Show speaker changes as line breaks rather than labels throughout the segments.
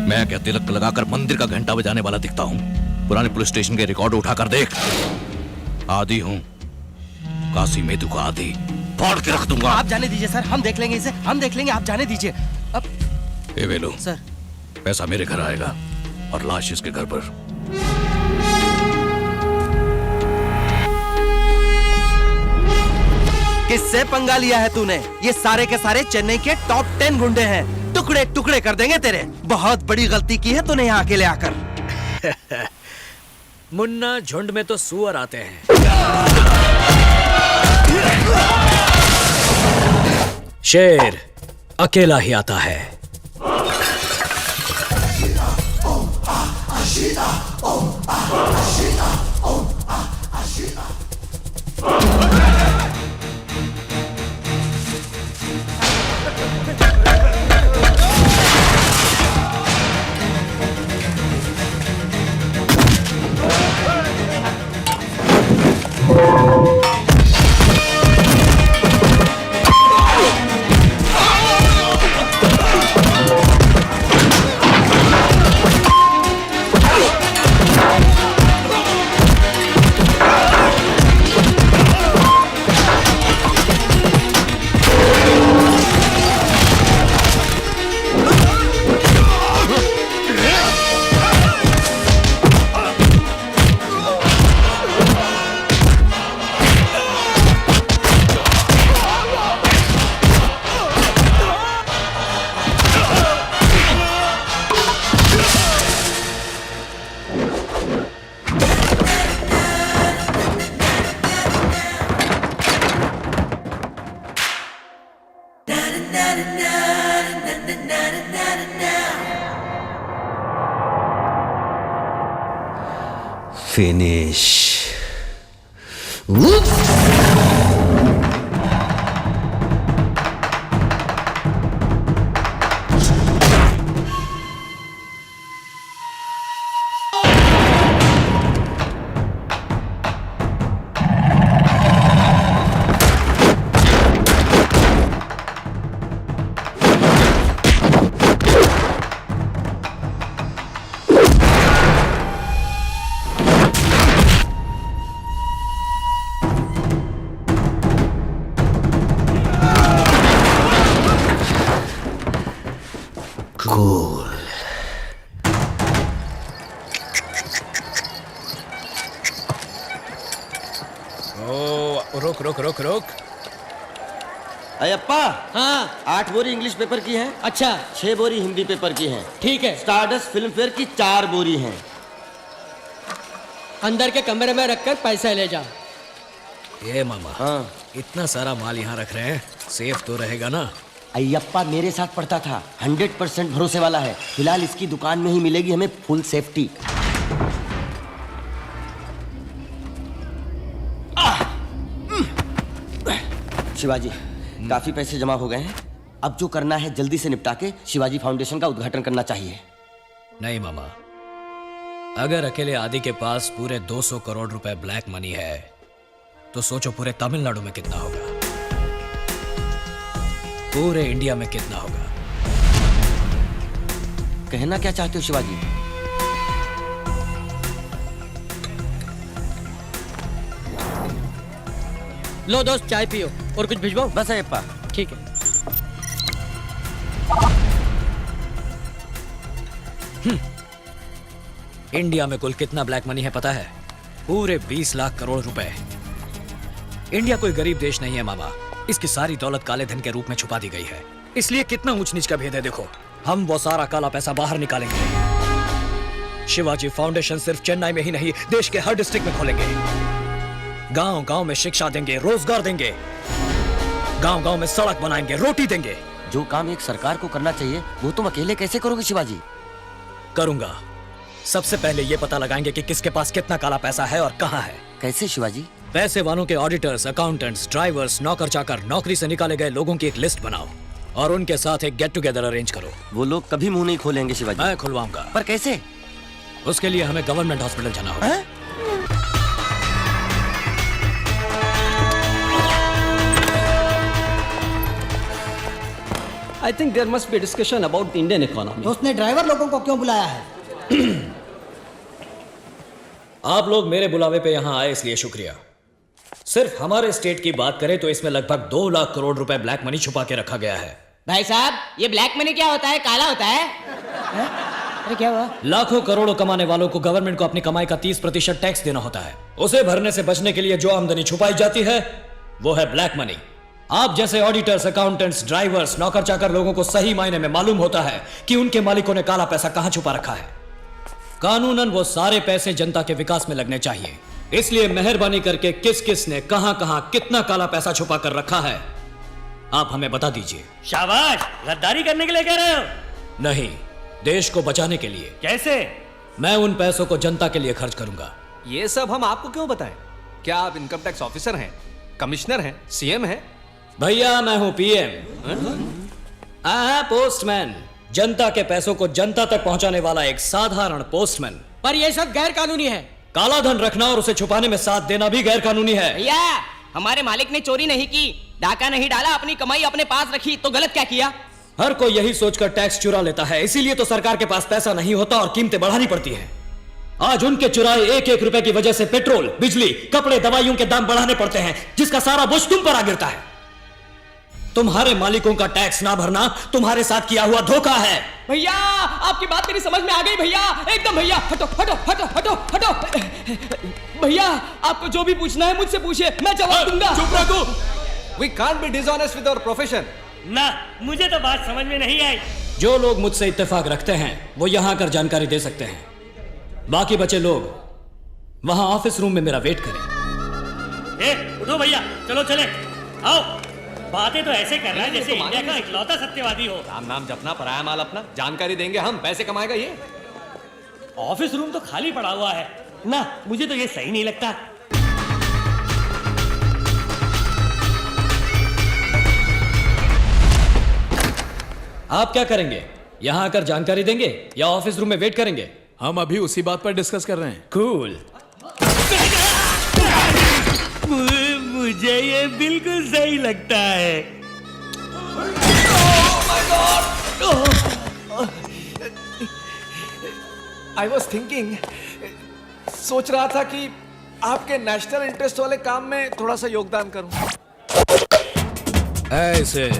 मैं क्या तिलक लगाकर मंदिर का घंटा बजाने वाला दिखता हूँ? पुराने पुलिस स्टेशन के रिकॉर्ड उठाकर देख। आदि हूँ, काशी मेदू का आदि। फाड़ के रख दूंगा।
आप जाने दीजिए सर, हम देख लेंगे इसे, हम देख लेंगे, आप जाने दीजिए। अब
ए वेलू
सर,
पैसा मेरे घर आएगा और लाश इसके घर पर।
किससे पंगा लिया है तूने? ये सारे के सारे चेन्नई के टॉप 10 गुंडे हैं। टुकड़े टुकड़े कर देंगे तेरे। बहुत बड़ी गलती की है तूने यहाँ अकेले आकर।
मुन्ना, झुंड में तो सुअर आते हैं। शेर अकेला ही आता है।
Finish. Cool.
ओ, रुक रुक रुक रुक।
अयप्पा,
हाँ
8 बोरी इंग्लिश पेपर की है,
अच्छा
6 बोरी हिंदी पेपर की है,
ठीक है।
स्टारडस्ट फिल्म फेयर की 4 बोरी हैं।
अंदर के कमरे में रखकर पैसा ले जा।
ये मामा,
हाँ
इतना सारा माल यहाँ रख रहे हैं, सेफ तो रहेगा ना?
अयप्पा मेरे साथ पढ़ता था, 100% भरोसे वाला है। फिलहाल इसकी दुकान में ही मिलेगी हमें फुल सेफ्टी। शिवाजी, काफी पैसे जमा हो गए हैं। अब जो करना है जल्दी से निपटा के शिवाजी फाउंडेशन का उद्घाटन करना चाहिए।
नहीं मामा, अगर अकेले आदि के पास पूरे 200 करोड़ रुपए ब्लैक मनी है तो सोचो पूरे तमिलनाडु में कितना होगा, पूरे इंडिया में कितना होगा।
कहना क्या चाहते हो शिवाजी?
लो दोस्त, चाय पियो और कुछ भिजवाओ।
बस अयप्पा।
ठीक है।
इंडिया में कुल कितना ब्लैक मनी है पता है? पूरे 20 लाख करोड़ रुपए। इंडिया कोई गरीब देश नहीं है मामा, इसकी सारी दौलत काले धन के रूप में छुपा दी गई है। इसलिए कितना ऊंच नीच का भेद है देखो। हम वो सारा काला पैसा बाहर निकालेंगे। शिवाजी फाउंडेशन सिर्फ चेन्नई में ही नहीं, देश के हर डिस्ट्रिक्ट में खोलेंगे। गांव गांव में शिक्षा देंगे, रोजगार देंगे, गांव गांव में सड़क बनाएंगे, रोटी देंगे।
जो काम एक सरकार को करना चाहिए वो तुम अकेले कैसे करोगे शिवाजी?
करूंगा। सबसे पहले ये पता लगाएंगे कि किसके पास कितना काला पैसा है और कहां है।
कैसे शिवाजी?
पैसे वालों के ऑडिटर्स, अकाउंटेंट्स, ड्राइवर्स, नौकर चाकर, नौकरी से निकाले गए लोगों की एक लिस्ट बनाओ और उनके साथ एक गेट टुगेदर अरेंज करो।
वो लोग कभी मुंह नहीं खोलेंगे शिवाजी।
मैं खुलवाऊंगा।
पर कैसे?
उसके लिए हमें गवर्नमेंट हॉस्पिटल जाना होगा।
है?
I think there must be a discussion about the Indian economy.
तो उसने ड्राइवर लोगों को क्यों बुलाया है?
आप लोग मेरे बुलावे पे यहाँ आए इसलिए शुक्रिया। सिर्फ हमारे स्टेट की बात करें तो इसमें लगभग 2 लाख करोड़ रुपए ब्लैक मनी छुपा के रखा गया है।
भाई साहब, ये ब्लैक मनी क्या होता है? काला होता है? अरे क्या हुआ?
लाखों करोड़ों कमाने वालों को गवर्नमेंट को अपनी कमाई का 30% टैक्स देना होता है। उसे भरने से बचने के लिए जो आमदनी छुपाई जाती है वो है ब्लैक मनी। आप जैसे ऑडिटर्स, अकाउंटेंट्स, ड्राइवर्स, नौकर चाकर लोगों को सही मायने में मालूम होता है कि उनके मालिकों ने काला पैसा कहां छुपा रखा है। कानूनन वो सारे पैसे जनता के विकास में लगने चाहिए। इसलिए मेहरबानी करके किस किस ने कहां कहां कितना काला पैसा छुपा कर रखा है आप हमें बता दीजिए।
शाबाश, गद्दारी करने के लिए कह रहे हो?
नहीं, देश को बचाने के लिए।
कैसे?
मैं उन पैसों को जनता के लिए खर्च करूंगा।
ये सब हम आपको क्यों बताएं? क्या आप इनकम टैक्स ऑफिसर हैं, कमिश्नर हैं, सीएम हैं?
भैया मैं हूं पीएम, पोस्टमैन, जनता के पैसों को जनता तक पहुंचाने वाला एक साधारण पोस्टमैन।
पर ये सब गैर कानूनी है।
काला धन रखना और उसे छुपाने में साथ देना भी गैर कानूनी है।
भैया, हमारे मालिक ने चोरी नहीं की, डाका नहीं डाला, अपनी कमाई अपने पास रखी, तो गलत क्या किया?
हर कोई यही सोचकर टैक्स चुरा लेता है, इसीलिए तो सरकार के पास पैसा नहीं होता और कीमतें बढ़ानी पड़ती हैं। आज उनके चुराए 1-1 रुपए की वजह से पेट्रोल, बिजली, कपड़े, दवाइयों के दाम बढ़ाने पड़ते हैं, जिसका सारा बोझ तुम पर आ गिरता है। तुम्हारे मालिकों का टैक्स ना भरना तुम्हारे साथ किया हुआ धोखा है।
भैया, आपकी बात मेरी समझ में आ गई भैया, एकदम भैया। हटो हटो हटो हटो हटो। भैया, आपको जो भी पूछना है मुझसे पूछिए, मैं जवाब दूंगा।
चुप रहो। We can't be dishonest with our profession.
ना, मुझे तो बात समझ में नहीं आई।
जो लोग मुझसे इत्तेफाक रखते हैं वो यहां आकर जानकारी दे सकते हैं, बाकी बचे लोग वहां ऑफिस रूम में मेरा वेट करें।
उठो भैया, चलो चले, आओ। बातें तो ऐसे कर रहा है जैसे इंडिया का इकलौता सत्यवादी हो।
राम नाम जपना, पराया माल अपना। जानकारी देंगे हम, पैसे कमाएगा ये।
ऑफिस रूम तो खाली पड़ा हुआ है ना, मुझे तो ये सही नहीं लगता।
आप क्या करेंगे? यहां आकर जानकारी देंगे या ऑफिस रूम में वेट करेंगे?
हम अभी उसी बात पर डिस्कस कर रहे हैं।
कूल।
मुझे ये बिल्कुल सही लगता है।
I was thinking, सोच रहा था कि आपके नेशनल इंटरेस्ट वाले काम में थोड़ा सा योगदान करूं।
ऐसे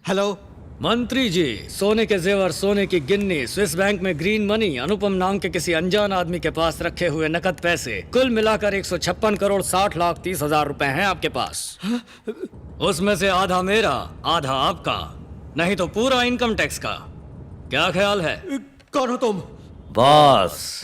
हेलो
मंत्री जी, सोने के जेवर, सोने की गिन्नी, स्विस बैंक में ग्रीन मनी, अनुपम नाम के किसी अनजान आदमी के पास रखे हुए नकद पैसे, कुल मिलाकर 156 करोड़ 60 लाख 30 हजार रुपए हैं आपके पास। उसमें से आधा मेरा, आधा आपका, नहीं तो पूरा इनकम टैक्स का। क्या ख्याल है?
कौन हो तुम?
बॉस।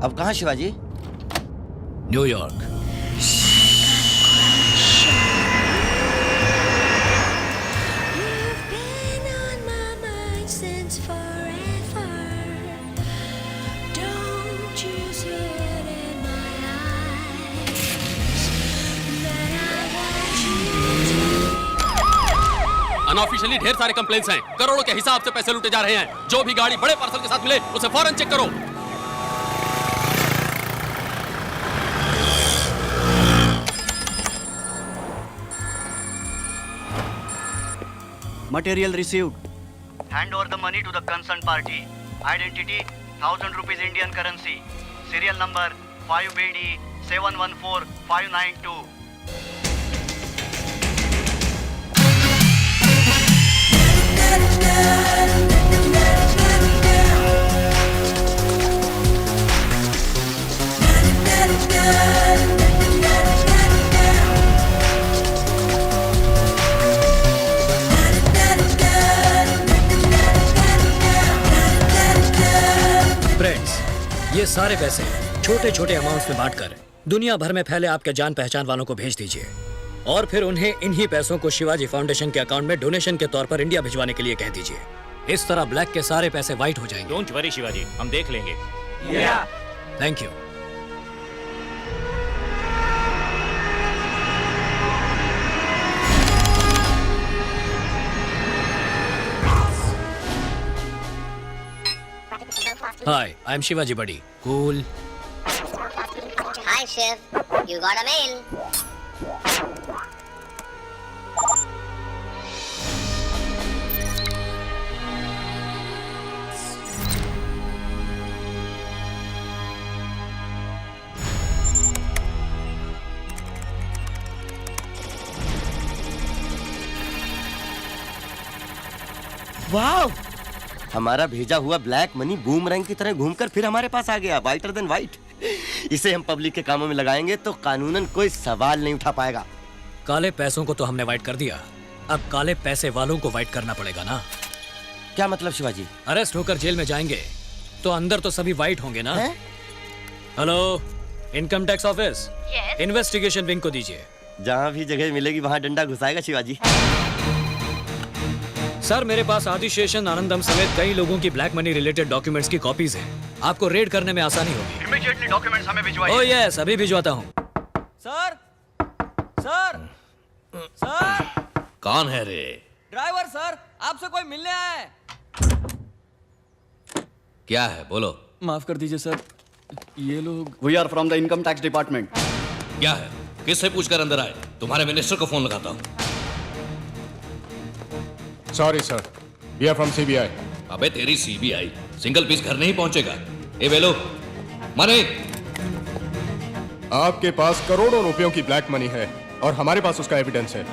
अब कहाँ शिवाजी?
न्यूयॉर्क।
अनऑफिशियली ढेर सारे कंप्लेंट्स हैं, करोड़ों के हिसाब से पैसे लूटे जा रहे हैं। जो भी गाड़ी बड़े पार्सल के साथ मिले उसे फौरन चेक करो।
Material received.
Hand over the money to the concerned party. Identity 1000 rupees Indian currency. Serial number 5BD 714592.
ये सारे पैसे छोटे छोटे अमाउंट्स में बांटकर दुनिया भर में फैले आपके जान पहचान वालों को भेज दीजिए और फिर उन्हें इन्हीं पैसों को शिवाजी फाउंडेशन के अकाउंट में डोनेशन के तौर पर इंडिया भिजवाने के लिए कह दीजिए। इस तरह ब्लैक के सारे पैसे व्हाइट हो जाएंगे।
डोंट वरी शिवाजी, हम देख लेंगे।
Thank you. Hi, I'm Shivaji buddy. Cool.
Hi, Shiv. You got a mail.
वाह, हमारा भेजा हुआ ब्लैक मनी बूमरैंग की तरह घूमकर फिर हमारे पास आ गया, वाइटर देन वाइट। इसे हम पब्लिक के कामों में लगाएंगे तो कानूनन कोई सवाल नहीं उठा पाएगा।
काले पैसों को तो हमने वाइट कर दिया, अब काले पैसे वालों को वाइट करना पड़ेगा ना।
क्या मतलब शिवाजी?
अरेस्ट होकर जेल में जाएंगे तो अंदर तो सभी वाइट होंगे ना। Hello, income tax office, investigation wing को दीजिए।
जहाँ भी जगह मिलेगी वहाँ डंडा घुसाएगा शिवाजी।
सर, मेरे पास आदि शेषन आनंदम समेत कई लोगों की ब्लैक मनी रिलेटेड डॉक्यूमेंट्स की कॉपीज हैं। आपको रेड करने में आसानी होगी।
इमीडिएटली डॉक्यूमेंट्स हमें भिजवाइए।
ओह यस, अभी भिजवाता हूँ।
सर सर सर,
कौन है रे?
ड्राइवर सर, आपसे कोई मिलने आया है।
क्या है, बोलो।
माफ कर दीजिए सर, ये लोग।
We are from the income tax department.
क्या है, किससे पूछकर अंदर आए? तुम्हारे मिनिस्टर को फोन लगाता हूँ।
Sorry sir, we are from CBI.
अबे तेरी सीबीआई सिंगल पीस घर नहीं पहुंचेगा। ए वेलो, मनी।
आपके पास करोड़ों रुपयों की ब्लैक मनी है और हमारे पास उसका एविडेंस है।